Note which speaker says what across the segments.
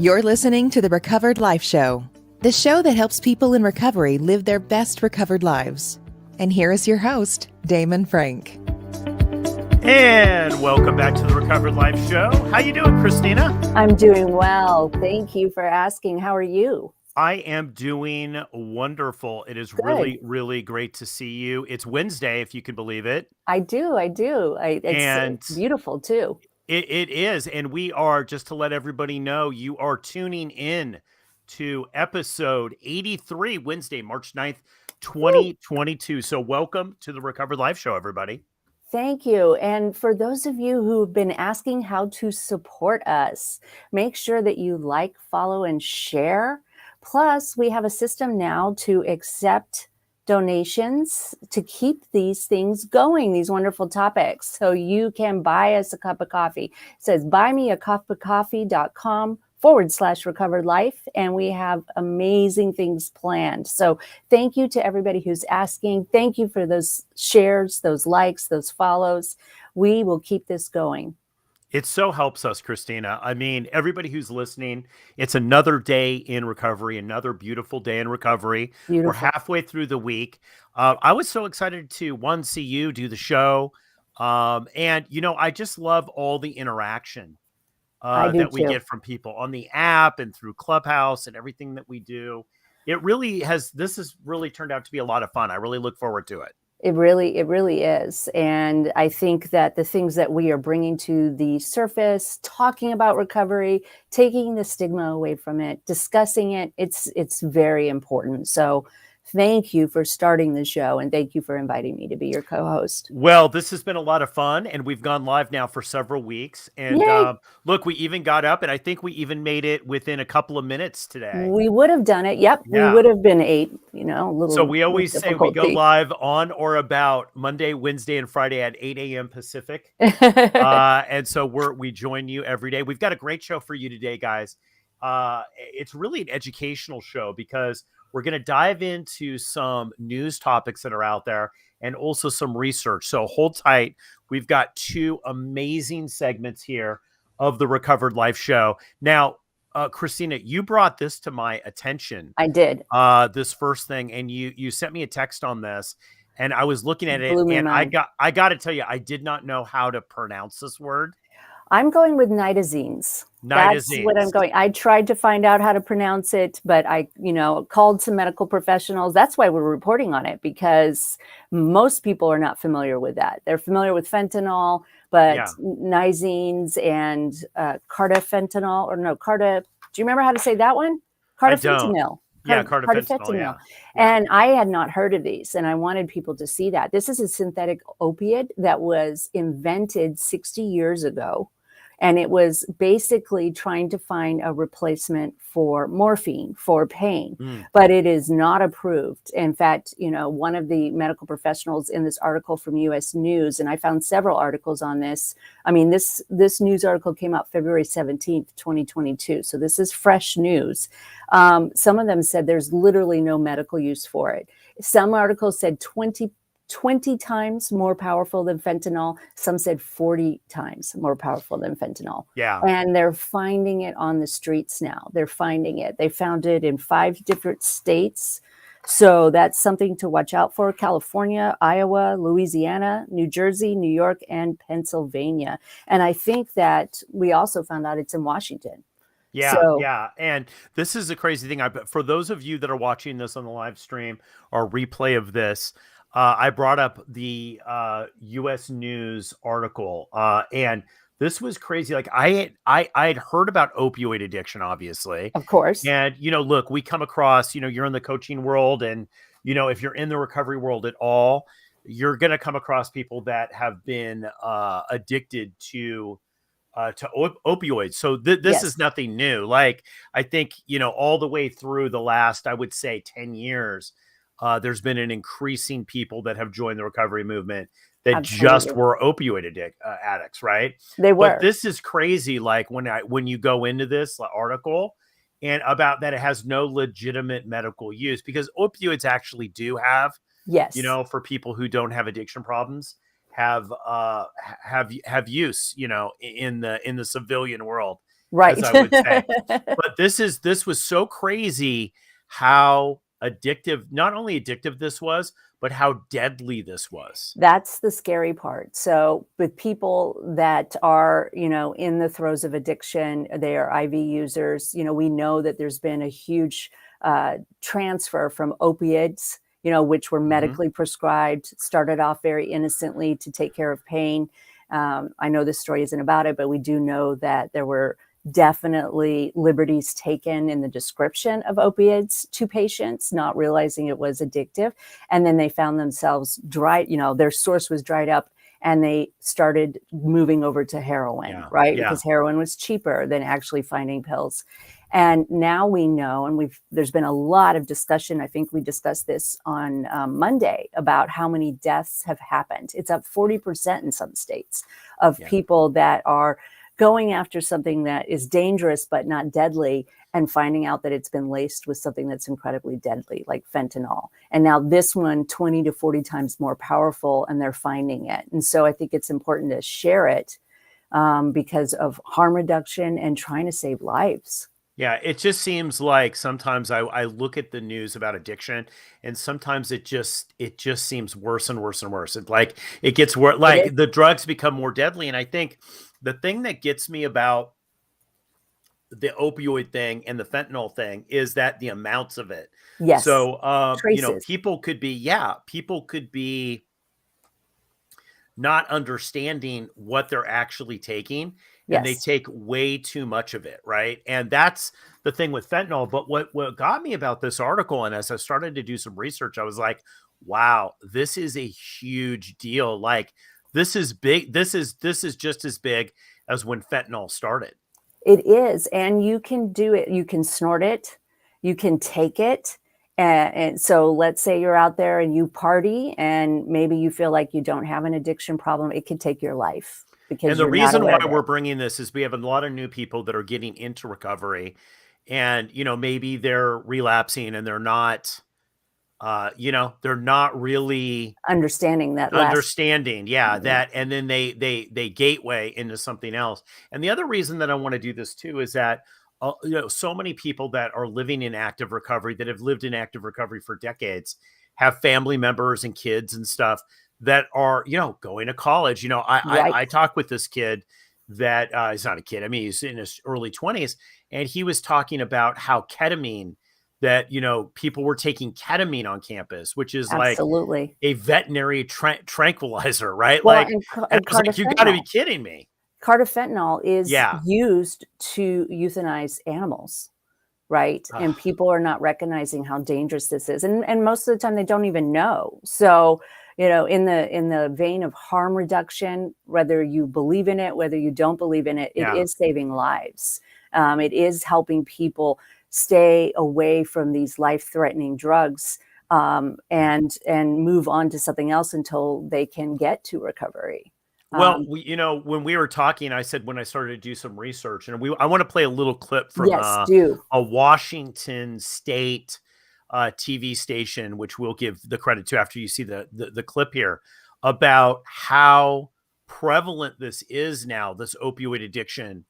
Speaker 1: You're listening to the Recovered Life Show, the show that helps people in recovery live their best recovered lives. And here is your host, Damon Frank.
Speaker 2: And welcome back to the Recovered Life Show. How you doing, Kristina?
Speaker 3: I'm doing well. Thank you for asking. How are you?
Speaker 2: I am doing wonderful. It is
Speaker 3: Good.
Speaker 2: really great to see you. It's Wednesday, if you can believe it.
Speaker 3: I do. It's beautiful too.
Speaker 2: It is. And we are, just to let everybody know, you are tuning in to episode 83, Wednesday, March 9th, 2022. So welcome to the Recovered Life Show, everybody.
Speaker 3: Thank you. And for those of you who have been asking how to support us, make sure that you like, follow, and share. Plus, we have a system now to accept donations to keep these things going, these wonderful topics. So you can buy us a cup of coffee. It says buymeacupofcoffee.com/recovered life. And we have amazing things planned. So thank you to everybody who's asking. Thank you for those shares, those likes, those follows. We will keep this going.
Speaker 2: It so helps us, Kristina. I mean, everybody who's listening, it's another day in recovery, another beautiful day in recovery.
Speaker 3: Beautiful.
Speaker 2: We're halfway through the week. I was so excited to, see you do the show. And, I just love all the interaction that we get from people on the app and through Clubhouse and everything that we do. This has really turned out to be a lot of fun. I really look forward to it.
Speaker 3: It really is. And I think that the things that we are bringing to the surface, talking about recovery, taking the stigma away from it, discussing it, it's very important. So thank you for starting the show, and thank you for inviting me to be your co-host.
Speaker 2: Well, this has been a lot of fun, and we've gone live now for several weeks. And look, we even got up, and I think we even made it within a couple of minutes today.
Speaker 3: We would have done it. Yep, yeah. We would have been 8, a little.
Speaker 2: So we always say we go live on or about Monday, Wednesday, and Friday at 8 a.m. Pacific. And so we join you every day. We've got a great show for you today, guys. It's really an educational show because we're going to dive into some news topics that are out there and also some research. So hold tight. We've got 2 amazing segments here of the Recovered Life Show. Now, Kristina, you brought this to my attention.
Speaker 3: I did.
Speaker 2: This first thing, and you sent me a text on this, and I was looking at it,
Speaker 3: Blew my
Speaker 2: and
Speaker 3: mind.
Speaker 2: I got to tell you, I did not know how to pronounce this word.
Speaker 3: I'm going with Nitazenes. That's what I'm going. I tried to find out how to pronounce it, but I, called some medical professionals. That's why we're reporting on it, because most people are not familiar with that. They're familiar with fentanyl, but Nitazenes and carfentanil, do you remember how to say that one? Carfentanil.
Speaker 2: Carfentanil. Yeah.
Speaker 3: And I had not heard of these, and I wanted people to see that. This is a synthetic opiate that was invented 60 years ago, and it was basically trying to find a replacement for morphine for pain, but it is not approved. In fact, one of the medical professionals in this article from US News, and I found several articles on this. I mean, this news article came out February 17th, 2022. So this is fresh news. Some of them said there's literally no medical use for it. Some articles said 20 times more powerful than fentanyl. Some said 40 times more powerful than fentanyl.
Speaker 2: Yeah.
Speaker 3: And they're finding it on the streets now. They're finding it. They found it in 5 different states. So that's something to watch out for. California, Iowa, Louisiana, New Jersey, New York, and Pennsylvania. And I think that we also found out it's in Washington.
Speaker 2: Yeah. And this is a crazy thing. For those of you that are watching this on the live stream or replay of this, I brought up the US News article, and this was crazy. Like I had heard about opioid addiction, obviously,
Speaker 3: of course.
Speaker 2: And look, we come across, you're in the coaching world, and if you're in the recovery world at all, you're going to come across people that have been addicted to opioids. So this is nothing new. Like I think all the way through the last, I would say, 10 years. There's been an increasing people that have joined the recovery movement that just were opioid addicts, right?
Speaker 3: They were.
Speaker 2: But this is crazy. Like when you go into this article and about that, it has no legitimate medical use, because opioids actually do have, for people who don't have addiction problems, have use, in the civilian world.
Speaker 3: right.
Speaker 2: as I would say. But this was so crazy how addictive, not only addictive this was, but how deadly this was.
Speaker 3: That's the scary part. So with people that are, in the throes of addiction, they are IV users, we know that there's been a huge transfer from opiates, which were medically prescribed, started off very innocently to take care of pain. I know this story isn't about it, but we do know that there were definitely liberties taken in the description of opiates to patients, not realizing it was addictive. And then they found themselves dry, their source was dried up, and they started moving over to heroin, right? Because heroin was cheaper than actually finding pills. And now we know, and there's been a lot of discussion. I think we discussed this on Monday about how many deaths have happened. It's up 40% in some states of people that are going after something that is dangerous but not deadly, and finding out that it's been laced with something that's incredibly deadly, like fentanyl. And now this one, 20 to 40 times more powerful, and they're finding it. And so I think it's important to share it because of harm reduction and trying to save lives.
Speaker 2: Yeah, it just seems like sometimes I look at the news about addiction, and sometimes it just seems worse and worse and worse. It gets worse, like the drugs become more deadly. And I think the thing that gets me about the opioid thing and the fentanyl thing is that the amounts of it.
Speaker 3: Yes.
Speaker 2: So people could be not understanding what they're actually taking. And they take way too much of it, right? And that's the thing with fentanyl. But what got me about this article, and as I started to do some research, I was like, wow, this is a huge deal. Like, this is big. This is just as big as when fentanyl started.
Speaker 3: It is. And you can do it. You can snort it. You can take it. And so let's say you're out there and you party, and maybe you feel like you don't have an addiction problem. It could take your life.
Speaker 2: And the reason why we're bringing this is we have a lot of new people that are getting into recovery, and, maybe they're relapsing and they're not, they're not really
Speaker 3: understanding that.
Speaker 2: That, and then they gateway into something else. And the other reason that I want to do this too is that, so many people that are living in active recovery, that have lived in active recovery for decades, have family members and kids and stuff that are, going to college. I talked with this kid that he's not a kid. I mean, he's in his early 20s, and he was talking about how ketamine, that, people were taking ketamine on campus, which is
Speaker 3: absolutely
Speaker 2: like a veterinary tranquilizer, right?
Speaker 3: Well,
Speaker 2: and I was like, you got to be kidding me.
Speaker 3: Carfentanil is used to euthanize animals. Right. And people are not recognizing how dangerous this is. And most of the time they don't even know. So, in the vein of harm reduction, whether you believe in it, whether you don't believe in it, it is saving lives. It is helping people stay away from these life-threatening drugs and move on to something else until they can get to recovery.
Speaker 2: Well, when we were talking, I said, when I started to do some research, and I want to play a little clip from a Washington State TV station, which we'll give the credit to after you see the clip here, about how prevalent this is now, this opioid addiction,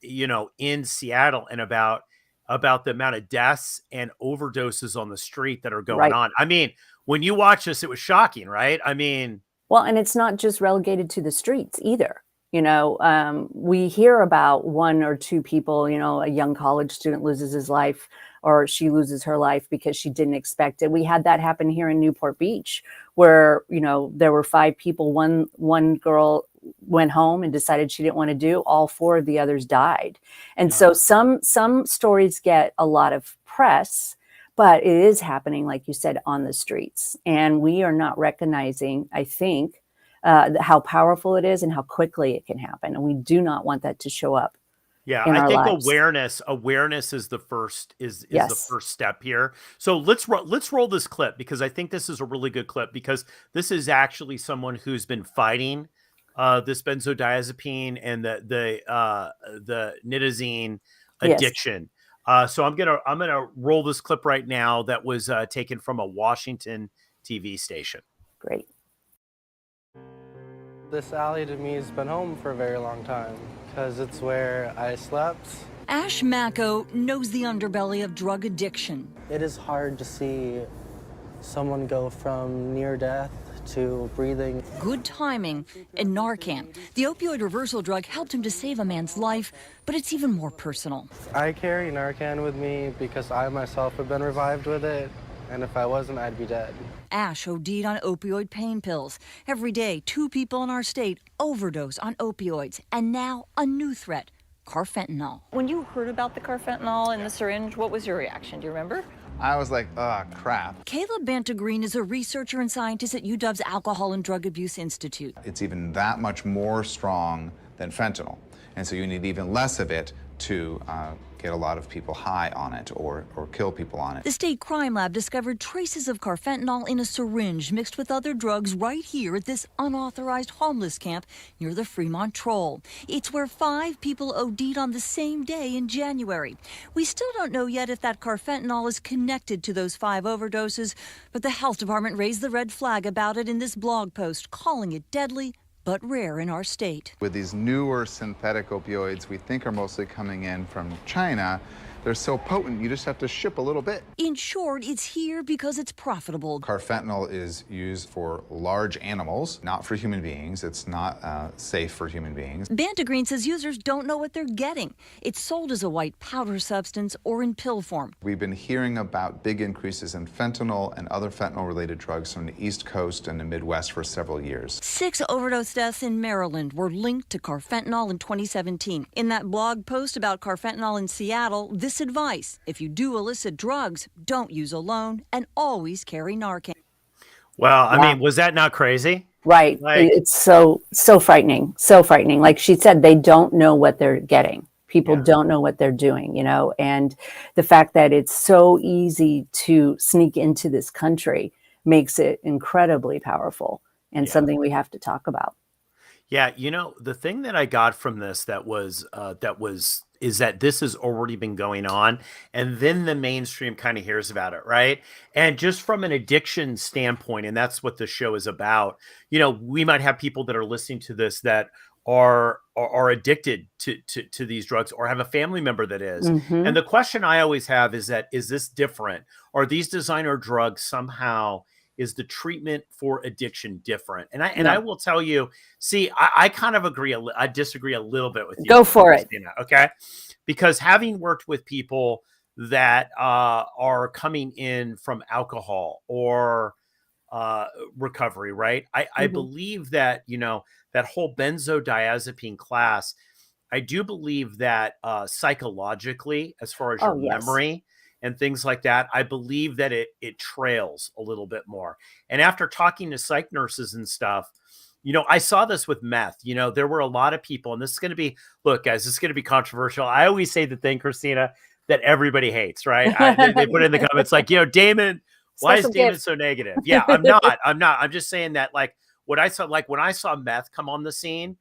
Speaker 2: in Seattle, and about the amount of deaths and overdoses on the street that are going on. I mean, when you watch this, it was shocking, right? I mean,
Speaker 3: well, and it's not just relegated to the streets either. We hear about one or two people, a young college student loses his life, or she loses her life because she didn't expect it. We had that happen here in Newport Beach, where, there were 5 people. One girl went home and decided she didn't want to do. All 4 of the others died. And so some stories get a lot of press, but it is happening, like you said, on the streets. And we are not recognizing, I think, how powerful it is and how quickly it can happen. And we do not want that to show up.
Speaker 2: Yeah, I think awareness is the first the first step here. So let's roll this clip, because I think this is a really good clip, because this is actually someone who's been fighting this benzodiazepine and the nitazene addiction. So I'm gonna roll this clip right now that was taken from a Washington TV station.
Speaker 3: Great.
Speaker 4: This alley to me has been home for a very long time. because it's where I slept.
Speaker 5: Ash Mako knows the underbelly of drug addiction.
Speaker 4: It is hard to see someone go from near death to breathing.
Speaker 5: Good timing. And Narcan, the opioid reversal drug, helped him to save a man's life, but it's even more personal.
Speaker 4: I carry Narcan with me because I myself have been revived with it, and if I wasn't, I'd be dead.
Speaker 5: Ash OD'd on opioid pain pills. Every day, 2 people in our state overdose on opioids, and now a new threat, carfentanil.
Speaker 6: When you heard about the carfentanil in the syringe, what was your reaction? Do you remember?
Speaker 7: I was like, oh, crap.
Speaker 5: Caleb Bantagreen is a researcher and scientist at UW's Alcohol and Drug Abuse Institute.
Speaker 7: It's even that much more strong than fentanyl. And so you need even less of it to get a lot of people high on it or kill people on it.
Speaker 5: The state crime lab discovered traces of carfentanil in a syringe mixed with other drugs right here at this unauthorized homeless camp near the Fremont Troll. It's where 5 people OD'd on the same day in January. We still don't know yet if that carfentanil is connected to those 5 overdoses, but the health department raised the red flag about it in this blog post, calling it deadly but rare in our state.
Speaker 7: With these newer synthetic opioids we think are mostly coming in from China, they're so potent you just have to ship a little bit.
Speaker 5: In short, it's here because it's profitable.
Speaker 7: Carfentanil is used for large animals, not for human beings. It's not safe for human beings.
Speaker 5: Bantagreen says users don't know what they're getting. It's sold as a white powder substance or in pill form.
Speaker 7: We've been hearing about big increases in fentanyl and other fentanyl-related drugs from the East Coast and the Midwest for several years.
Speaker 5: 6 overdose deaths in Maryland were linked to carfentanil in 2017. In that blog post about carfentanil in Seattle, this advice: if you do illicit drugs, don't use alone and always carry Narcan.
Speaker 2: Well, I mean, was that not crazy?
Speaker 3: Right.
Speaker 2: Like,
Speaker 3: it's so frightening. So frightening. Like she said, they don't know what they're getting. People don't know what they're doing, and the fact that it's so easy to sneak into this country makes it incredibly powerful and something we have to talk about.
Speaker 2: Yeah, the thing that I got from this is that this has already been going on, and then the mainstream kind of hears about it, right? And just from an addiction standpoint, and that's what the show is about, we might have people that are listening to this that are addicted to these drugs or have a family member that is.
Speaker 3: Mm-hmm.
Speaker 2: And the question I always have is this different? Are these designer drugs somehow, is the treatment for addiction different? And I will tell you, see, I kind of agree. I disagree a little bit with you.
Speaker 3: Go for it.
Speaker 2: Kristina, okay. Because having worked with people that are coming in from alcohol or recovery, right? I believe that, that whole benzodiazepine class, I do believe that psychologically, as far as your memory and things like that, I believe that it trails a little bit more. And after talking to psych nurses and stuff, I saw this with meth. There were a lot of people, and this is going to be, look, guys, this is going to be controversial. I always say the thing, Kristina, that everybody hates, right? They put in the comments like, Damon, why is Damon so negative? Yeah, I'm not. I'm just saying that, like, what I saw, like when I saw meth come on the scene,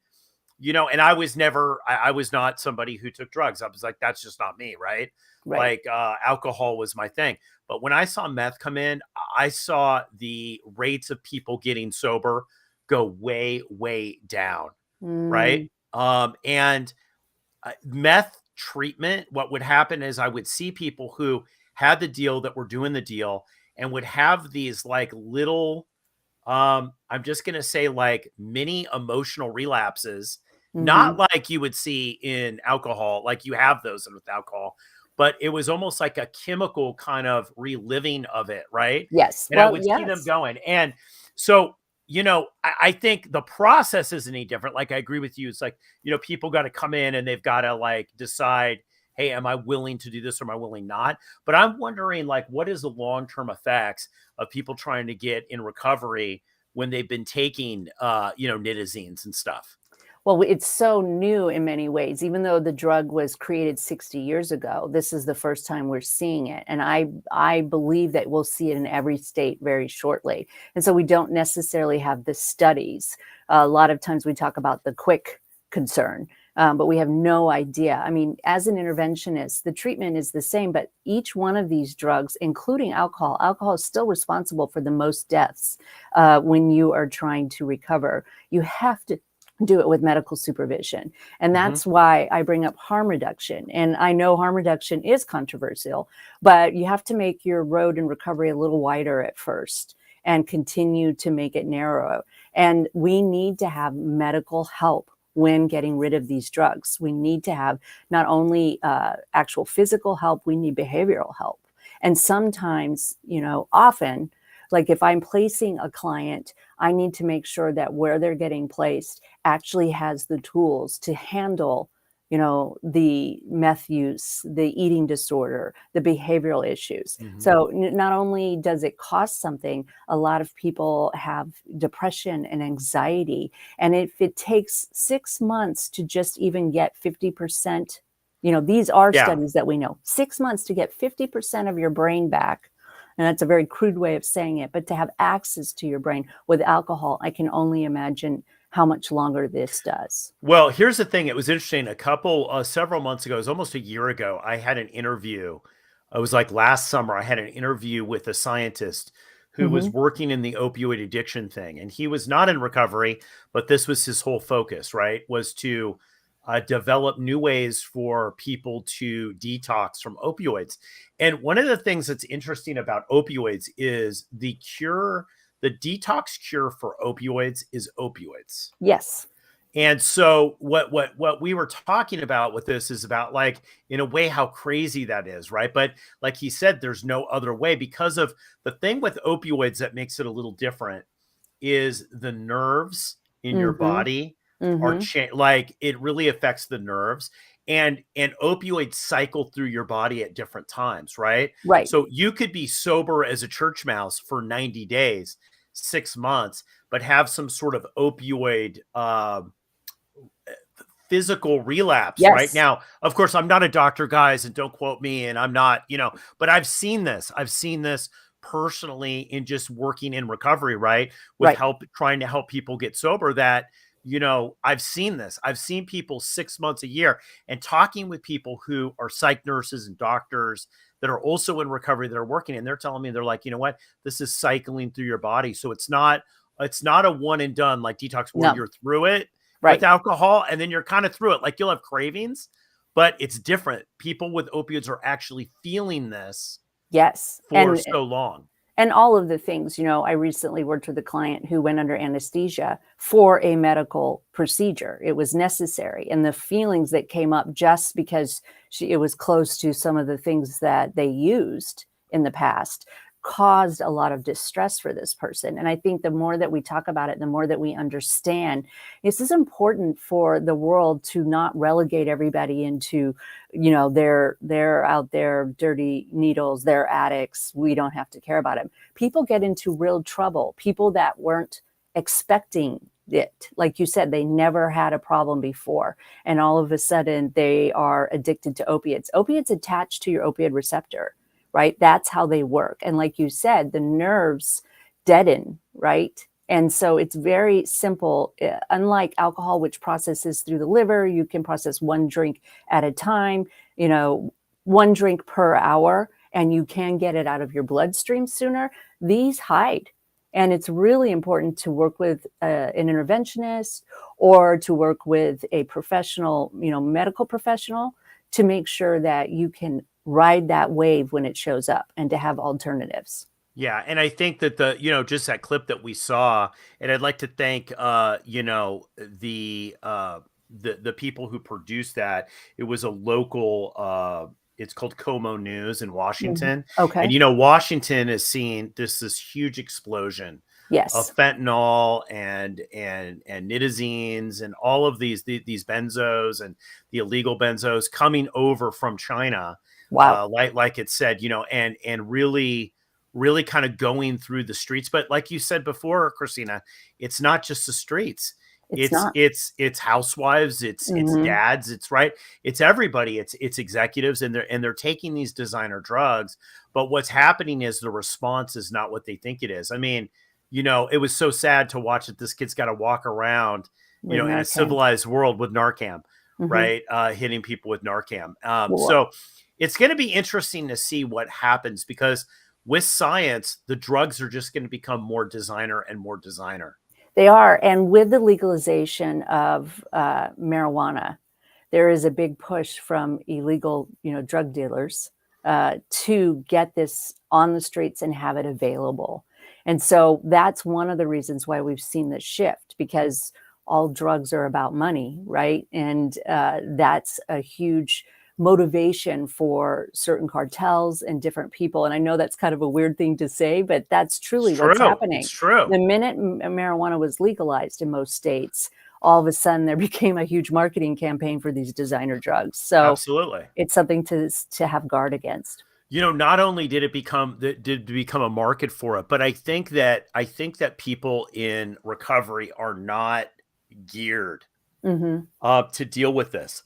Speaker 2: and I was not somebody who took drugs. I was like, that's just not me, right? Like alcohol was my thing. But when I saw meth come in, I saw the rates of people getting sober go way, way down, right? And meth treatment, what would happen is I would see people who had the deal that were doing the deal and would have these like little, I'm just going to say like mini emotional relapses, not like you would see in alcohol, like you have those with alcohol, but it was almost like a chemical kind of reliving of it, right?
Speaker 3: Yes.
Speaker 2: And I would see them going. And so, I think the process isn't any different. Like, I agree with you. It's like, people got to come in and they've got to like decide, hey, am I willing to do this or am I willing not? But I'm wondering, like, what is the long-term effects of people trying to get in recovery when they've been taking, Nitazenes and stuff?
Speaker 3: Well, it's so new in many ways. Even though the drug was created 60 years ago, this is the first time we're seeing it. And I believe that we'll see it in every state very shortly. And so we don't necessarily have the studies. A lot of times we talk about the quick concern, but we have no idea. I mean, as an interventionist, the treatment is the same, but each one of these drugs, including alcohol is still responsible for the most deaths when you are trying to recover. You have to do it with medical supervision. And
Speaker 2: Mm-hmm.
Speaker 3: that's why I bring up harm reduction. And I know harm reduction is controversial, but you have to make your road in recovery a little wider at first and continue to make it narrow. And we need to have medical help when getting rid of these drugs. We need to have not only actual physical help, we need behavioral help. And sometimes, often, like if I'm placing a client, I need to make sure that where they're getting placed actually has the tools to handle, the meth use, the eating disorder, the behavioral issues.
Speaker 2: Mm-hmm.
Speaker 3: So not only does it cost something, a lot of people have depression and anxiety. And if it takes 6 months to just even get 50%, these are studies that we know, 6 months to get 50% of your brain back. And that's a very crude way of saying it, but to have access to your brain with alcohol, I can only imagine how much longer this does.
Speaker 2: Well, here's the thing. It was interesting. Several months ago, it was almost a year ago, I had an interview. It was like last summer. I had an interview with a scientist who was working in the opioid addiction thing. And he was not in recovery, but this was his whole focus, right? Was to develop new ways for people to detox from opioids. And one of the things that's interesting about opioids is the detox cure for opioids is opioids.
Speaker 3: Yes.
Speaker 2: And so what we were talking about with this is about, like, in a way, how crazy that is, right? But like he said, there's no other way, because of the thing with opioids that makes it a little different is the nerves in your body are like, it really affects the nerves, and opioids cycle through your body at different times, right?
Speaker 3: Right.
Speaker 2: So you could be sober as a church mouse for 90 days, 6 months, but have some sort of opioid physical relapse.
Speaker 3: Yes.
Speaker 2: Right now, of course, I'm not a doctor, guys, and don't quote me, and I'm not, but I've seen this personally in just working in recovery, right? With trying to help people get sober, that, I've seen this. I've seen people 6 months, a year, and talking with people who are psych nurses and doctors that are also in recovery that are working, and they're telling me, they're like, you know what, this is cycling through your body. So it's not a one and done like detox where you're through it with alcohol and then you're kind of through it. Like, you'll have cravings, but it's different. People with opioids are actually feeling this for so long.
Speaker 3: And all of the things, I recently worked with a client who went under anesthesia for a medical procedure. It was necessary. And the feelings that came up just because it was close to some of the things that they used in the past caused a lot of distress for this person. And I think the more that we talk about it, the more that we understand, this is important for the world to not relegate everybody into, they're out there, dirty needles, they're addicts, we don't have to care about them. People get into real trouble. People that weren't expecting it, like you said, they never had a problem before, and all of a sudden they are addicted to opiates. Opiates attach to your opioid receptor. Right? That's how they work. And like you said, the nerves deaden, right? And so it's very simple. Unlike alcohol, which processes through the liver, you can process one drink at a time, one drink per hour, and you can get it out of your bloodstream sooner. These hide. And it's really important to work with an interventionist or to work with a professional, medical professional, to make sure that you can ride that wave when it shows up and to have alternatives.
Speaker 2: Yeah. And I think that just that clip that we saw, and I'd like to thank, the people who produced that. It was a local, it's called Como News in Washington.
Speaker 3: Okay.
Speaker 2: And, Washington is seeing this huge explosion of fentanyl and nitazenes and all of these benzos and the illegal benzos coming over from China.
Speaker 3: Wow.
Speaker 2: Like it said, and really kind of going through the streets. But like you said before, Kristina, it's not just the streets. It's housewives, it's dads, it's everybody, it's executives, and they're taking these designer drugs. But what's happening is the response is not what they think it is. I mean, it was so sad to watch that this kid's got to walk around, in a civilized world with Narcan, right? Hitting people with Narcan. So it's going to be interesting to see what happens, because with science, the drugs are just going to become more designer and more designer.
Speaker 3: They are. And with the legalization of marijuana, there is a big push from illegal, drug dealers to get this on the streets and have it available. And so that's one of the reasons why we've seen this shift, because all drugs are about money, right? And that's a huge motivation for certain cartels and different people. And I know that's kind of a weird thing to say, but that's truly what's happening.
Speaker 2: It's true.
Speaker 3: The minute marijuana was legalized in most states, all of a sudden there became a huge marketing campaign for these designer drugs. So
Speaker 2: Absolutely.
Speaker 3: it's something to have guard against.
Speaker 2: Not only did it become a market for it, but I think that people in recovery are not geared to deal with this.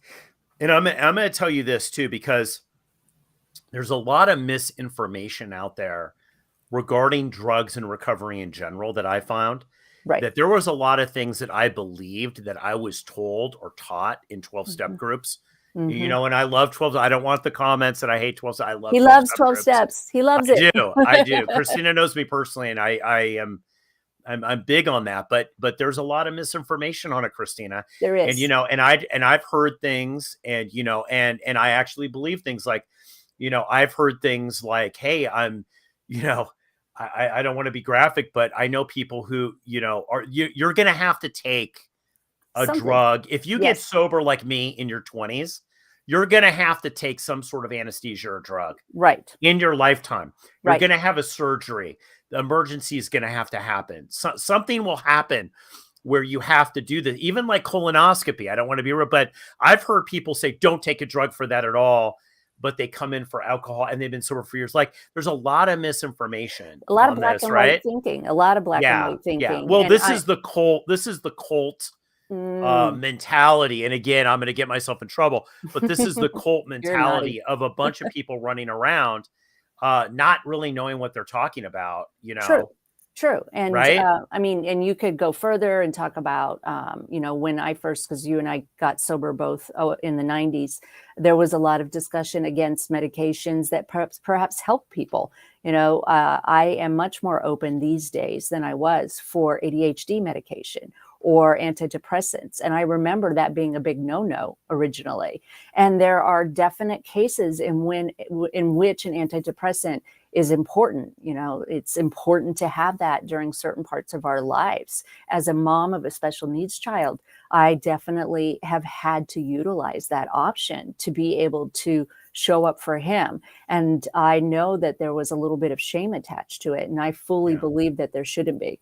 Speaker 2: And I'm going to tell you this too, because there's a lot of misinformation out there regarding drugs and recovery in general that I found.
Speaker 3: Right.
Speaker 2: That there was a lot of things that I believed that I was told or taught in 12-step groups. And I love 12. I don't want the comments that I hate 12. I love.
Speaker 3: He loves 12 steps. He loves it.
Speaker 2: I do. Kristina knows me personally, and I'm big on that. But there's a lot of misinformation on it, Kristina.
Speaker 3: There is.
Speaker 2: And I've heard things, and and I actually believe things like, I've heard things like, hey, I'm, I don't want to be graphic, but I know people who, you're going to have to take a drug. If you get sober like me in your 20s, you're going to have to take some sort of anesthesia or drug in your lifetime. You're going to have a surgery. The emergency is going to have to happen. Something will happen where you have to do this, even like colonoscopy. I don't want to be rude, but I've heard people say, don't take a drug for that at all. But they come in for alcohol and they've been sober for years. Like, there's a lot of misinformation.
Speaker 3: A lot of black and white thinking. A lot of black and white thinking.
Speaker 2: Yeah. Well, this is the cult mentality. And again, I'm going to get myself in trouble, but this is the cult mentality of a bunch of people running around, not really knowing what they're talking about,
Speaker 3: True. And and you could go further and talk about, when I first, because you and I got sober both in the 90s, there was a lot of discussion against medications that perhaps help people. I am much more open these days than I was for ADHD medication or antidepressants. And I remember that being a big no-no originally. And there are definite cases in which an antidepressant is important. It's important to have that during certain parts of our lives. As a mom of a special needs child, I definitely have had to utilize that option to be able to show up for him. And I know that there was a little bit of shame attached to it. And I fully believe that there shouldn't be.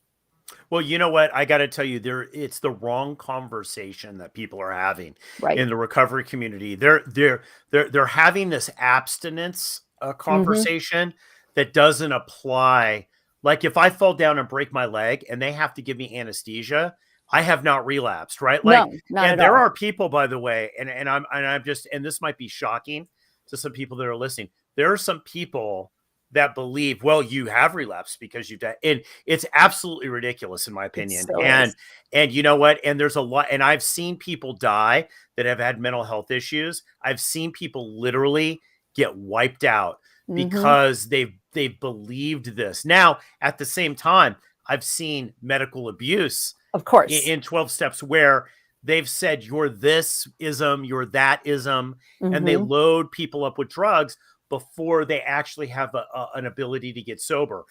Speaker 2: Well, you know what? I got to tell you, it's the wrong conversation that people are having in the recovery community. They're having this abstinence conversation that doesn't apply. Like, if I fall down and break my leg and they have to give me anesthesia, I have not relapsed, right? Like,
Speaker 3: no, not
Speaker 2: and
Speaker 3: at all.
Speaker 2: There are people, by the way, and I'm just, and this might be shocking to some people that are listening. There are some people that believe, well, you have relapsed because you died. And it's absolutely ridiculous in my opinion. And you know what? And there's a lot, and I've seen people die that have had mental health issues. I've seen people literally get wiped out because they've believed this. Now, at the same time, I've seen medical abuse,
Speaker 3: of course,
Speaker 2: in 12 steps where they've said, you're this ism, you're that ism, and they load people up with drugs before they actually have an ability to get sober.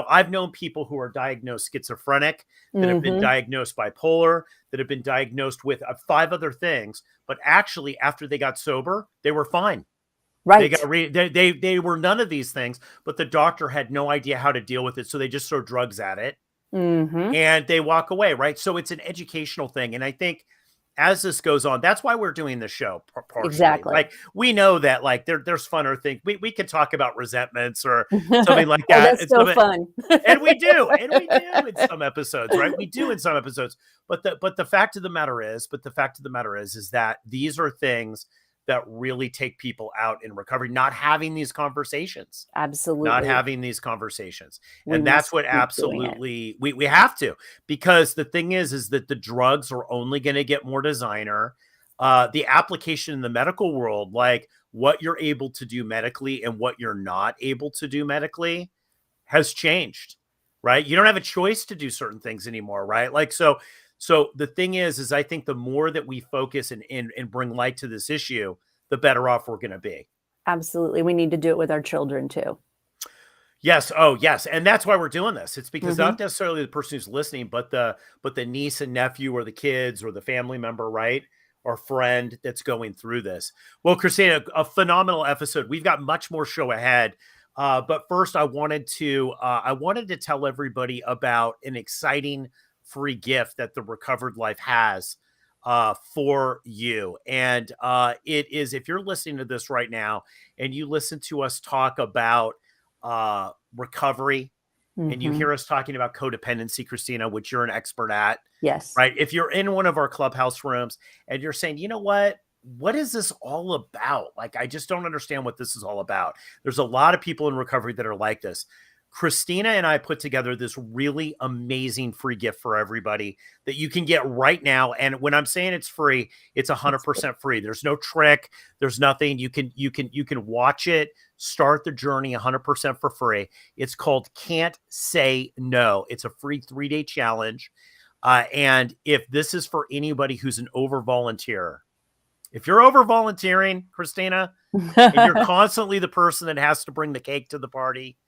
Speaker 2: I've known people who are diagnosed schizophrenic, that have been diagnosed bipolar, that have been diagnosed with 5 other things, but actually after they got sober, they were fine.
Speaker 3: Right.
Speaker 2: They were none of these things, but the doctor had no idea how to deal with it. So they just throw drugs at it and they walk away. Right. So it's an educational thing. And I think as this goes on, that's why we're doing the show. Partially.
Speaker 3: Exactly.
Speaker 2: Like, we know that, like, there's funner things. We could talk about resentments or something like that.
Speaker 3: That's so fun.
Speaker 2: And we do in some episodes, right? We do in some episodes. But the fact of the matter is that these are things that really take people out in recovery, not having these conversations.
Speaker 3: Absolutely.
Speaker 2: Not having these conversations. And that's what absolutely we have to, because the thing is that the drugs are only going to get more designer. The application in the medical world, like what you're able to do medically and what you're not able to do medically, has changed. right? You don't have a choice to do certain things anymore, right? Like, so the thing is I think the more that we focus and bring light to this issue, the better off we're going to be.
Speaker 3: Absolutely. We need to do it with our children too.
Speaker 2: Yes. Oh, yes. And that's why we're doing this. It's because not necessarily the person who's listening, but the niece and nephew or the kids or the family member, right? Or friend that's going through this. Well, Kristina, a phenomenal episode. We've got much more show ahead. But first I wanted to tell everybody about an exciting free gift that the Recovered Life has for you. And it is, if you're listening to this right now and you listen to us talk about recovery and you hear us talking about codependency, Kristina, which you're an expert at.
Speaker 3: Yes.
Speaker 2: Right. If you're in one of our clubhouse rooms and you're saying, you know what is this all about? Like, I just don't understand what this is all about. There's a lot of people in recovery that are like this. Kristina and I put together this really amazing free gift for everybody that you can get right now. And when I'm saying it's free, it's 100% free. There's no trick. There's nothing. You can watch it, start the journey 100% for free. It's called Can't Say No. It's a free 3-day challenge. And if this is for anybody who's an over volunteer, if you're over volunteering, Kristina, and you're constantly the person that has to bring the cake to the party,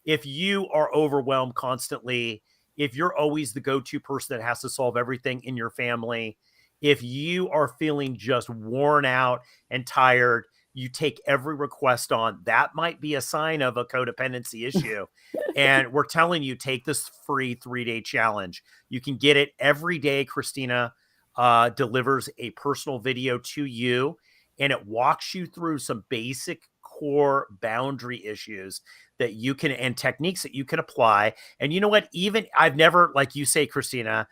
Speaker 2: if you are overwhelmed constantly, if you're always the go-to person that has to solve everything in your family, if you are feeling just worn out and tired, you take every request on, that might be a sign of a codependency issue. And we're telling you, take this free 3-day challenge. You can get it every day. Kristina delivers a personal video to you, and it walks you through some basic core boundary issues that you can, and techniques that you can apply. And you know what? Even I've never, like you say, Kristina,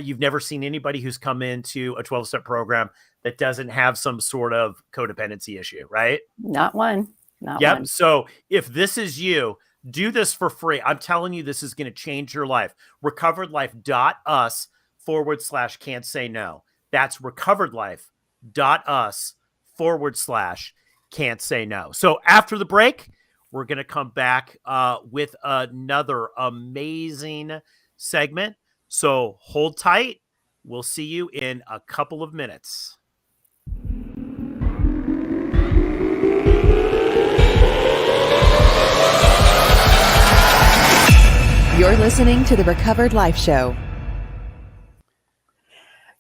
Speaker 2: you've never seen anybody who's come into a 12-step program that doesn't have some sort of codependency issue, right?
Speaker 3: Not one. Not
Speaker 2: yep.
Speaker 3: one.
Speaker 2: So if this is you, do this for free. I'm telling you, this is going to change your life. recoveredlife.us/can't say no. That's recoveredlife.us/can't say no. So after the break, we're going to come back with another amazing segment. So hold tight. We'll see you in a couple of minutes.
Speaker 1: You're listening to the Recovered Life Show.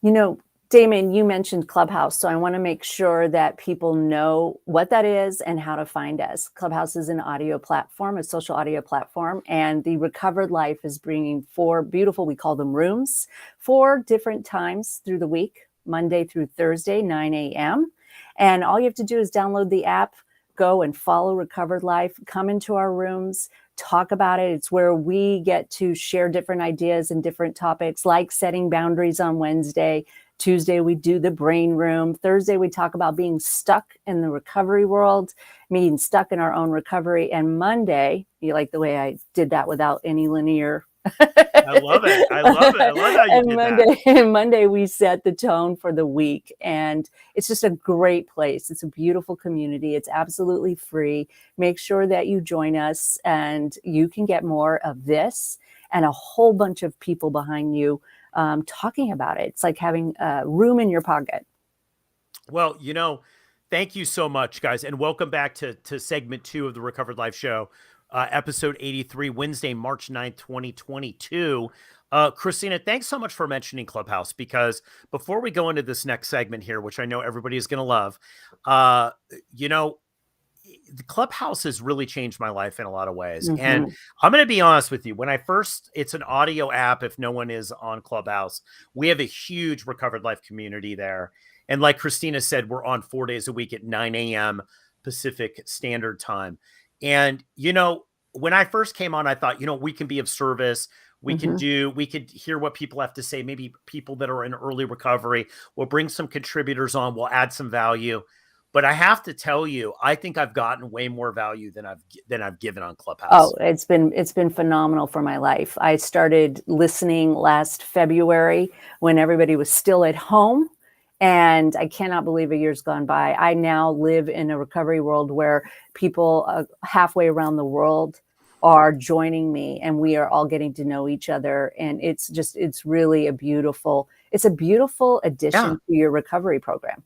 Speaker 3: You know, Damon, you mentioned Clubhouse, so I want to make sure that people know what that is and how to find us. Clubhouse is an audio platform, a social audio platform, and the Recovered Life is bringing 4 beautiful, we call them rooms, 4 different times through the week, Monday through Thursday, 9 a.m. And all you have to do is download the app, go and follow Recovered Life, come into our rooms, talk about it. It's where we get to share different ideas and different topics, like setting boundaries on Wednesday. Tuesday, we do the brain room. Thursday, we talk about being stuck in the recovery world, being stuck in our own recovery. And Monday, you like the way I did that without any linear.
Speaker 2: I love it. I love it. I love how you did that.
Speaker 3: And Monday, we set the tone for the week. And it's just a great place. It's a beautiful community. It's absolutely free. Make sure that you join us, and you can get more of this and a whole bunch of people behind you talking about it. It's like having a room in your pocket.
Speaker 2: Well, you know, thank you so much, guys. And welcome back to segment 2 of the Recovered Life Show, episode 83, Wednesday, March 9th, 2022. Kristina, thanks so much for mentioning Clubhouse, because before we go into this next segment here, which I know everybody is going to love, you know, the Clubhouse has really changed my life in a lot of ways.
Speaker 3: Mm-hmm.
Speaker 2: And I'm going to be honest with you. When it's an audio app. If no one is on Clubhouse, we have a huge Recovered Life community there. And like Kristina said, we're on 4 days a week at 9 a.m. Pacific Standard Time. And, you know, when I first came on, I thought, you know, we can be of service. We could hear what people have to say. Maybe people that are in early recovery. We'll bring some contributors on. We'll add some value. But I have to tell you, I think I've gotten way more value than I've given on Clubhouse.
Speaker 3: Oh, it's been phenomenal for my life. I started listening last February when everybody was still at home, and I cannot believe a year's gone by. I now live in a recovery world where people halfway around the world are joining me, and we are all getting to know each other. And it's really a beautiful addition to your recovery program.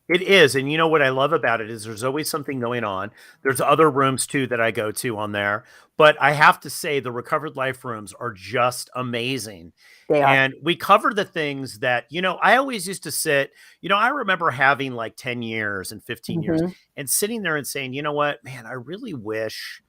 Speaker 2: It is. And you know what I love about it is there's always something going on. There's other rooms too that I go to on there. But I have to say the Recovered Life rooms are just amazing.
Speaker 3: They are.
Speaker 2: And we cover the things that, I always used to sit, I remember having like 10 years and 15 years and sitting there and saying, you know what, man, I really wish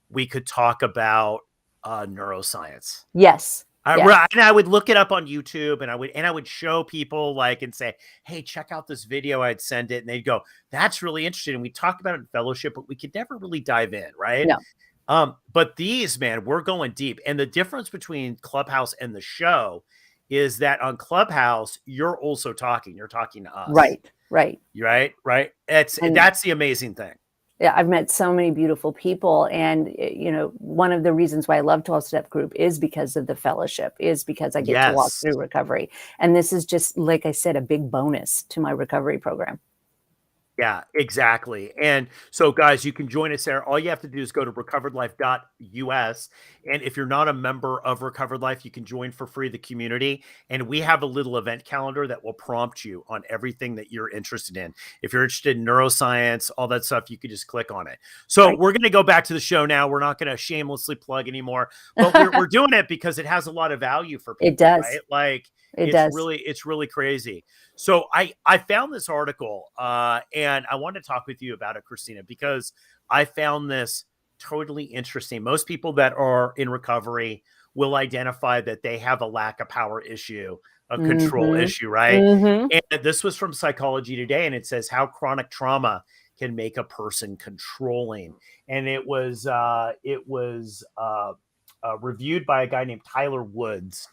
Speaker 2: we could talk about neuroscience.
Speaker 3: Yes.
Speaker 2: And I would look it up on YouTube, and I would show people and say, hey, check out this video. I'd send it, and they'd go, that's really interesting. And we talked about it in fellowship, but we could never really dive in. Right.
Speaker 3: No.
Speaker 2: But these, man, we're going deep. And the difference between Clubhouse and the show is that on Clubhouse, you're also talking. You're talking to us.
Speaker 3: Right.
Speaker 2: That's the amazing thing.
Speaker 3: Yeah, I've met so many beautiful people. And, one of the reasons why I love 12-Step Group is because of the fellowship, is because I get to walk through recovery. And this is just, like I said, a big bonus to my recovery program.
Speaker 2: Yeah, exactly. And so, guys, you can join us there. All you have to do is go to recoveredlife.us. And if you're not a member of Recovered Life, you can join for free the community. And we have a little event calendar that will prompt you on everything that you're interested in. If you're interested in neuroscience, all that stuff, you can just click on it. So we're going to go back to the show now. We're not going to shamelessly plug anymore, but we're doing it because it has a lot of value for people.
Speaker 3: It does.
Speaker 2: Right? It's really crazy. So I found this article and I want to talk with you about it, Kristina, because I found this totally interesting. Most people that are in recovery will identify that they have a lack of power issue, a control issue, right? And this was from Psychology Today, and it says how chronic trauma can make a person controlling. And it was reviewed by a guy named Tyler Woods.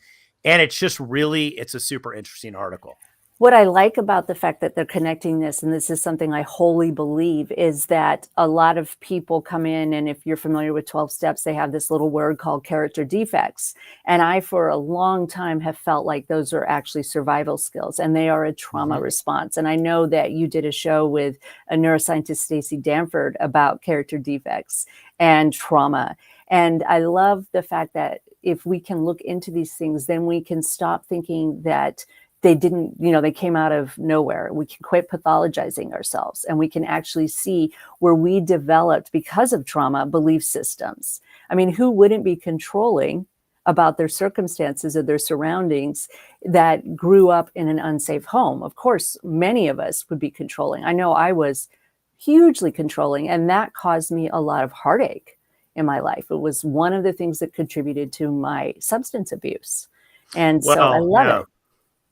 Speaker 2: And it's a super interesting article.
Speaker 3: What I like about the fact that they're connecting this, and this is something I wholly believe, is that a lot of people come in, and if you're familiar with 12 steps, they have this little word called character defects. And I, for a long time, have felt like those are actually survival skills, and they are a trauma response. And I know that you did a show with a neuroscientist, Stacey Danford, about character defects and trauma. And I love the fact that if we can look into these things, then we can stop thinking that they didn't, they came out of nowhere. We can quit pathologizing ourselves, and we can actually see where we developed, because of trauma, belief systems. I mean, who wouldn't be controlling about their circumstances or their surroundings that grew up in an unsafe home? Of course, many of us would be controlling. I know I was hugely controlling, and that caused me a lot of heartache in my life. It was one of the things that contributed to my substance abuse. And so I love it.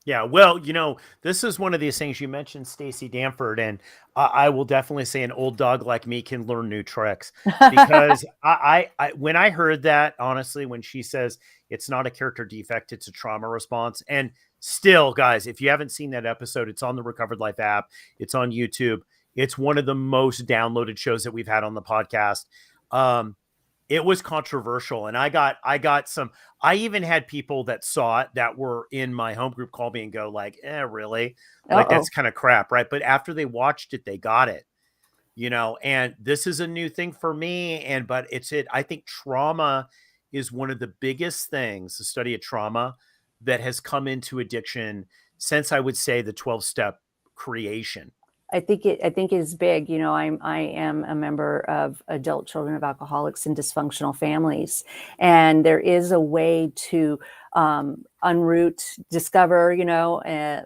Speaker 2: Yeah, well, this is one of these things. You mentioned Stacey Danford, and I will definitely say an old dog like me can learn new tricks, because I when I heard that, honestly, when she says it's not a character defect, it's a trauma response. And still, guys, if you haven't seen that episode, it's on the Recovered Life app. It's on YouTube. It's one of the most downloaded shows that we've had on the podcast. It was controversial, and I even had people that saw it that were in my home group call me and go like, really? Like, that's kind of crap. Right. But after they watched it, they got it, and this is a new thing for me. I think trauma is one of the biggest things, the study of trauma, that has come into addiction since, I would say, the 12-step creation.
Speaker 3: I think it is big. I am a member of Adult Children of Alcoholics and Dysfunctional Families, and there is a way to unroot, discover,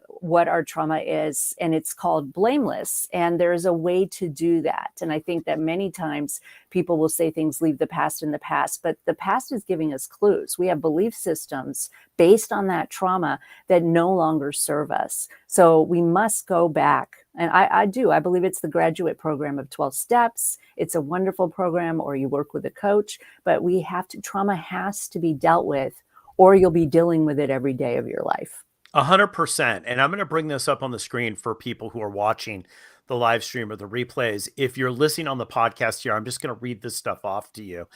Speaker 3: what our trauma is, and it's called blameless. And there is a way to do that. And I think that many times people will say things, leave the past in the past, but the past is giving us clues. We have belief systems based on that trauma that no longer serve us. So we must go back. And I believe it's the graduate program of 12 steps. It's a wonderful program, or you work with a coach, but trauma has to be dealt with, or you'll be dealing with it every day of your life.
Speaker 2: 100%. And I'm going to bring this up on the screen for people who are watching. the live stream or the replays, if you're listening on the podcast here, I'm just going to read this stuff off to you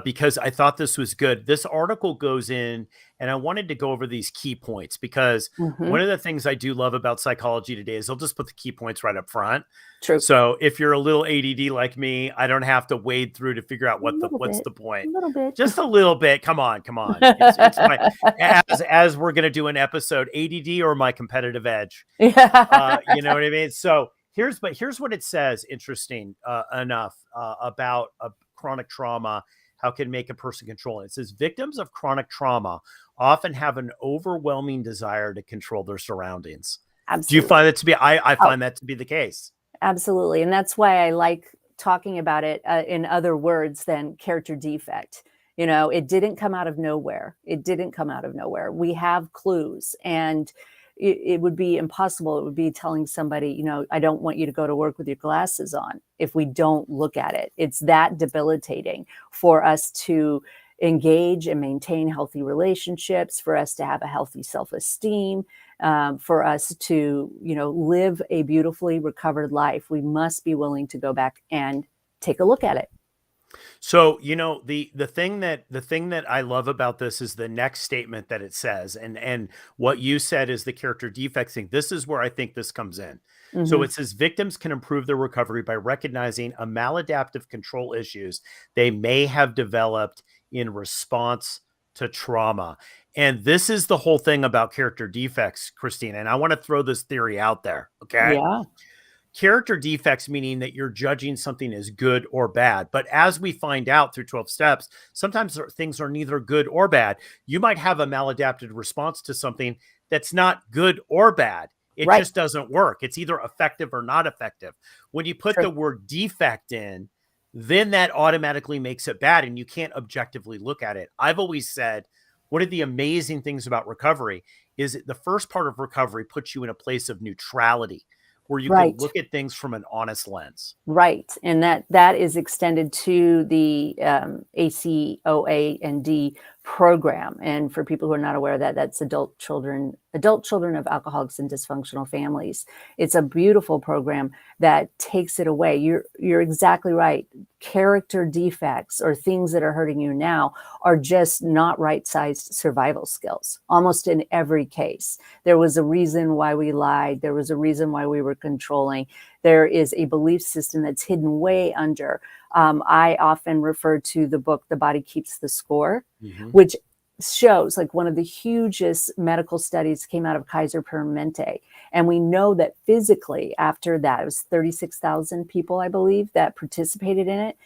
Speaker 2: because I thought this was good. This article goes in, and I wanted to go over these key points because one of the things I do love about Psychology Today is they'll just put the key points right up front.
Speaker 3: True.
Speaker 2: So if you're a little ADD like me, I don't have to wade through to figure out what's the point.
Speaker 3: A little bit.
Speaker 2: Just a little bit. Come on. It's as we're going to do an episode, ADD or my competitive edge. You know what I mean? So here's what it says. Interesting enough about chronic trauma. How can make a person control it? It says victims of chronic trauma often have an overwhelming desire to control their surroundings.
Speaker 3: Absolutely.
Speaker 2: Do you find that to be? I find that to be the case.
Speaker 3: Absolutely, and that's why I like talking about it in other words than character defect. You know, it didn't come out of nowhere. We have clues, and it would be impossible. It would be telling somebody, you know, I don't want you to go to work with your glasses on if we don't look at it. It's that debilitating for us to engage and maintain healthy relationships, for us to have a healthy self-esteem, for us to, you know, live a beautifully recovered life. We must be willing to go back and take a look at it.
Speaker 2: So, you know, the thing that I love about this is the next statement that it says, and what you said is the character defects thing. This is where I think this comes in. So it says victims can improve their recovery by recognizing a maladaptive control issues they may have developed in response to trauma. And this is the whole thing about character defects, Kristina. And I want to throw this theory out there. Okay.
Speaker 3: Yeah.
Speaker 2: Character defects, meaning that you're judging something as good or bad. But as we find out through 12 steps, sometimes things are neither good or bad. You might have a maladapted response to something that's not good or bad. It just doesn't work. It's either effective or not effective. When you put the word defect in, then that automatically makes it bad, and you can't objectively look at it. I've always said one of the amazing things about recovery is that the first part of recovery puts you in a place of neutrality, where you can look at things from an honest lens. Right.
Speaker 3: And that is extended to the ACOA and D program. And for people who are not aware of that, that's adult children of alcoholics and dysfunctional families. It's a beautiful program that takes it away. You're exactly right. Character defects or things that are hurting you now are just not right-sized survival skills, almost in every case. There was a reason why we lied. There was a reason why we were controlling. There is a belief system that's hidden way under. I often refer to the book, The Body Keeps the Score, which shows like one of the hugest medical studies came out of Kaiser Permanente. And we know that physically after that, it was 36,000 people, I believe, that participated in it.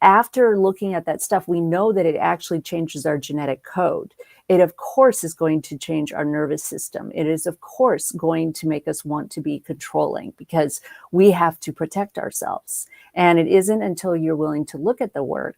Speaker 3: After looking at that stuff, we know that it actually changes our genetic code. It, of course, is going to change our nervous system. It is, of course, going to make us want to be controlling because we have to protect ourselves. And it isn't until you're willing to look at the work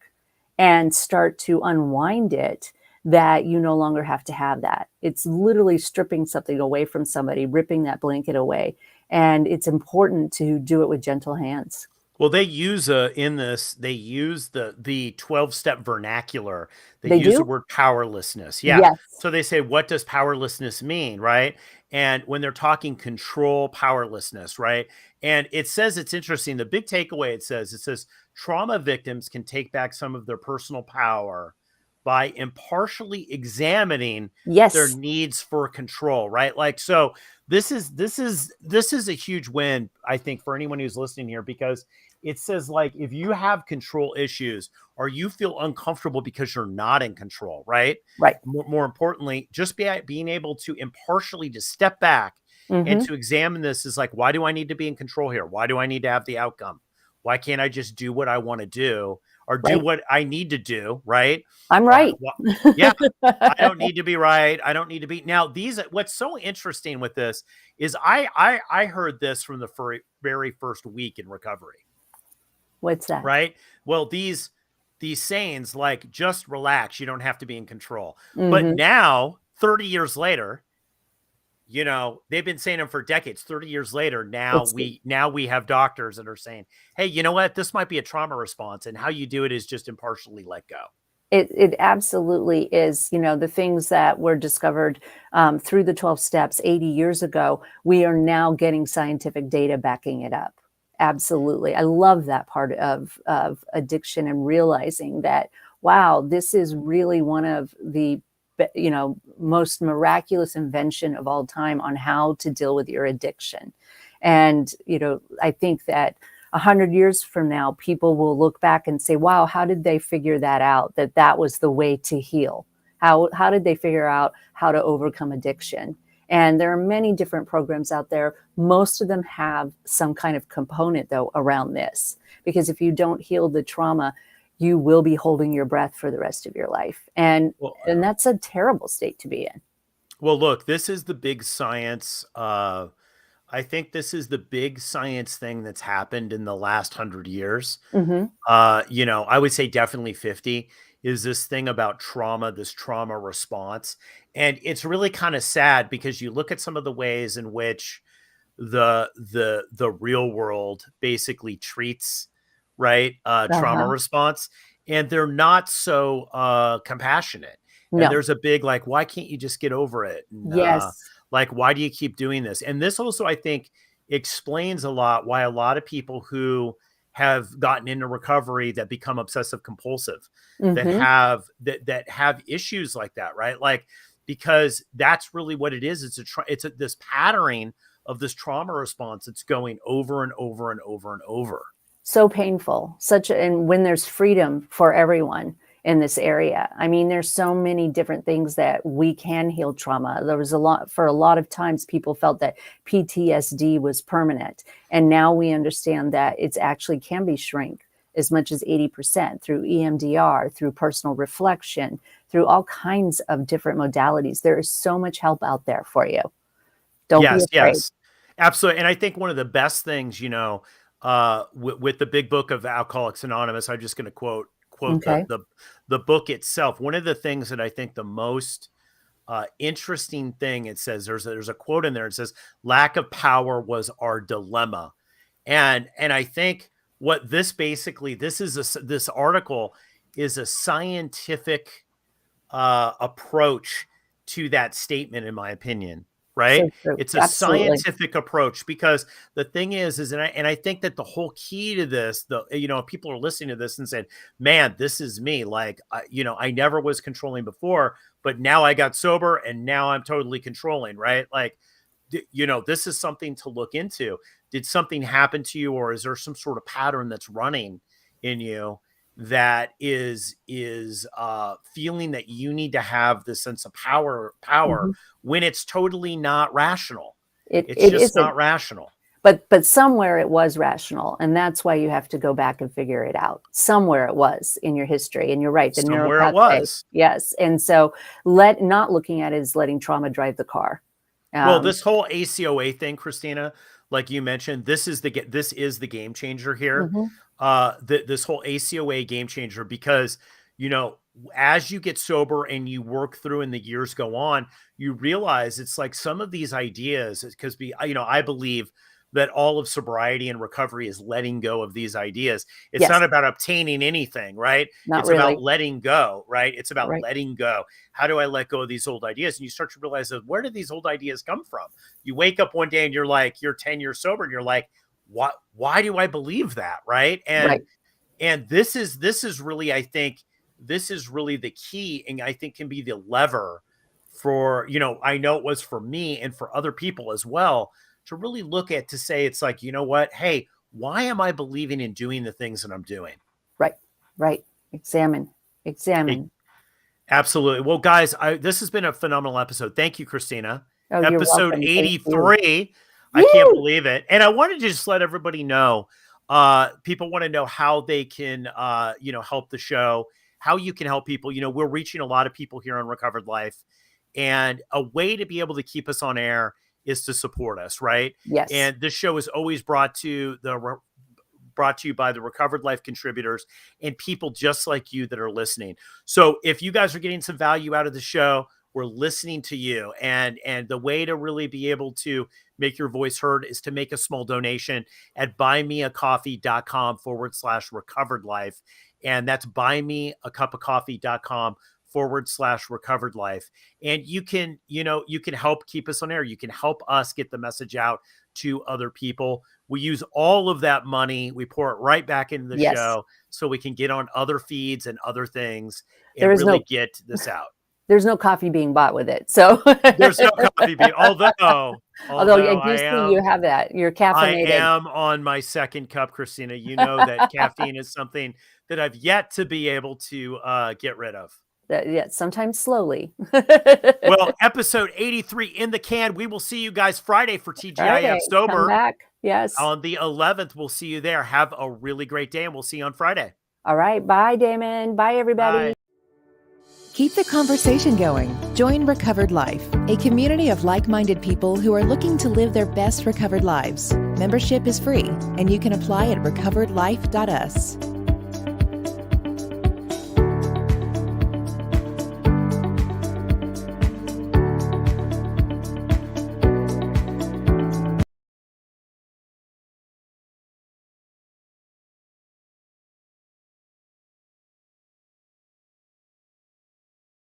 Speaker 3: and start to unwind it that you no longer have to have that. It's literally stripping something away from somebody, ripping that blanket away. And it's important to do it with gentle hands.
Speaker 2: Well, they use in this, they use the 12-step vernacular. They use the word powerlessness. Yeah.
Speaker 3: Yes.
Speaker 2: So they say, what does powerlessness mean? Right. And when they're talking control, powerlessness, right. And it says, it's interesting. The big takeaway, it says trauma victims can take back some of their personal power by impartially examining their needs for control, right? Like, so this is a huge win, I think, for anyone who's listening here, because it says, like, if you have control issues or you feel uncomfortable because you're not in control, right?
Speaker 3: Right.
Speaker 2: More importantly, just being able to impartially just step back and to examine this is like, why do I need to be in control here? Why do I need to have the outcome? Why can't I just do what I want to do or do what I need to do? Right.
Speaker 3: I'm right.
Speaker 2: Yeah. I don't need to be right. I don't need to be. Now, what's so interesting with this is I heard this from the very first week in recovery.
Speaker 3: What's that?
Speaker 2: Right. Well, these sayings like, just relax. You don't have to be in control. But now, 30 years later, you know, they've been saying them for decades. 30 years later, now we have doctors that are saying, hey, you know what? This might be a trauma response. And how you do it is just impartially let go.
Speaker 3: It absolutely is. You know, the things that were discovered through the 12 steps 80 years ago, we are now getting scientific data backing it up. Absolutely. I love that part of addiction and realizing that, wow, this is really one of the, most miraculous invention of all time on how to deal with your addiction. And, I think that 100 years from now, people will look back and say, wow, how did they figure that out? That was the way to heal. How did they figure out how to overcome addiction? And there are many different programs out there. Most of them have some kind of component, though, around this. Because if you don't heal the trauma, you will be holding your breath for the rest of your life. And that's a terrible state to be in.
Speaker 2: Well, look, this is the big science. I think this is the big science thing that's happened in the last 100 years.
Speaker 3: Mm-hmm.
Speaker 2: I would say definitely 50 is this thing about trauma, this trauma response. And it's really kind of sad because you look at some of the ways in which the real world basically treats, right, trauma response, and they're not so compassionate.
Speaker 3: No.
Speaker 2: And there's a big, like, why can't you just get over it? And,
Speaker 3: Yes.
Speaker 2: like, why do you keep doing this? And this also, I think, explains a lot why a lot of people who have gotten into recovery that become obsessive compulsive, that have issues like that, right? Like, because that's really what it is. It's this patterning of this trauma response. It's going over and over and over and over.
Speaker 3: So painful. And when there's freedom for everyone in this area. I mean, there's so many different things that we can heal trauma. There was for a lot of times people felt that PTSD was permanent. And now we understand that it's actually can be shrink as much as 80% through EMDR, through personal reflection, through all kinds of different modalities. There is so much help out there for you. Don't be afraid.
Speaker 2: Yes, absolutely. And I think one of the best things, with the big book of Alcoholics Anonymous, I'm just going to quote the book itself. One of the things that I think the most interesting thing, it says, there's a quote in there. It says, lack of power was our dilemma. And I think what this article is a scientific approach to that statement, in my opinion. Right.
Speaker 3: So
Speaker 2: it's a scientific approach, because the thing is, and I think that the whole key to this, people are listening to this and saying, man, this is me. Like, I never was controlling before, but now I got sober and now I'm totally controlling. Right. Like, this is something to look into. Did something happen to you, or is there some sort of pattern that's running in you that is feeling that you need to have this sense of power when it's totally not rational? It's just not rational.
Speaker 3: But somewhere it was rational, and that's why you have to go back and figure it out. Somewhere it was in your history, and you're right.
Speaker 2: Somewhere it was.
Speaker 3: Yes, and so not looking at it as letting trauma drive the car.
Speaker 2: Well, this whole ACOA thing, Kristina, like you mentioned, this is the game changer here. This whole ACOA game changer, because, as you get sober and you work through and the years go on, you realize it's like some of these ideas, because I believe that all of sobriety and recovery is letting go of these ideas. It's not about obtaining anything, right? It's about letting go, right? It's about letting go. How do I let go of these old ideas? And you start to realize that, where did these old ideas come from? You wake up one day and you're like, you're 10 years sober and you're like, why do I believe that? Right. And this is really, I think this is really the key, and I think can be the lever for, I know it was for me and for other people as well, to really look at, to say, it's like, you know what? Hey, why am I believing in doing the things that I'm doing?
Speaker 3: Right. Examine.
Speaker 2: Absolutely. Well, guys, this has been a phenomenal episode. Thank you, Kristina.
Speaker 3: Oh,
Speaker 2: episode 83. I can't believe it. And I wanted to just let everybody know, people want to know how they can, help the show, how you can help people. We're reaching a lot of people here on Recovered Life, and a way to be able to keep us on air is to support us, right?
Speaker 3: Yes.
Speaker 2: And this show is always brought to you by the Recovered Life contributors and people just like you that are listening. So if you guys are getting some value out of the show, we're listening to you. And the way to really be able to make your voice heard is to make a small donation at buymeacoffee.com/recovered life. And that's buymeacupofcoffee.com /recovered life. And you can help keep us on air. You can help us get the message out to other people. We use all of that money. We pour it right back into the show so we can get on other feeds and other things and really get this out.
Speaker 3: There's no coffee being bought with it. So
Speaker 2: there's no coffee being, although
Speaker 3: I do see you have that. You're caffeinated.
Speaker 2: I am on my second cup, Kristina. You know that caffeine is something that I've yet to be able to get rid of.
Speaker 3: Sometimes slowly.
Speaker 2: Well, episode 83 in the can. We will see you guys Friday for TGIF Sober.
Speaker 3: Come back. Yes.
Speaker 2: On the 11th, we'll see you there. Have a really great day, and we'll see you on Friday.
Speaker 3: All right. Bye, Damon. Bye, everybody.
Speaker 2: Bye.
Speaker 1: Keep the conversation going. Join Recovered Life, a community of like-minded people who are looking to live their best recovered lives. Membership is free, and you can apply at recoveredlife.us.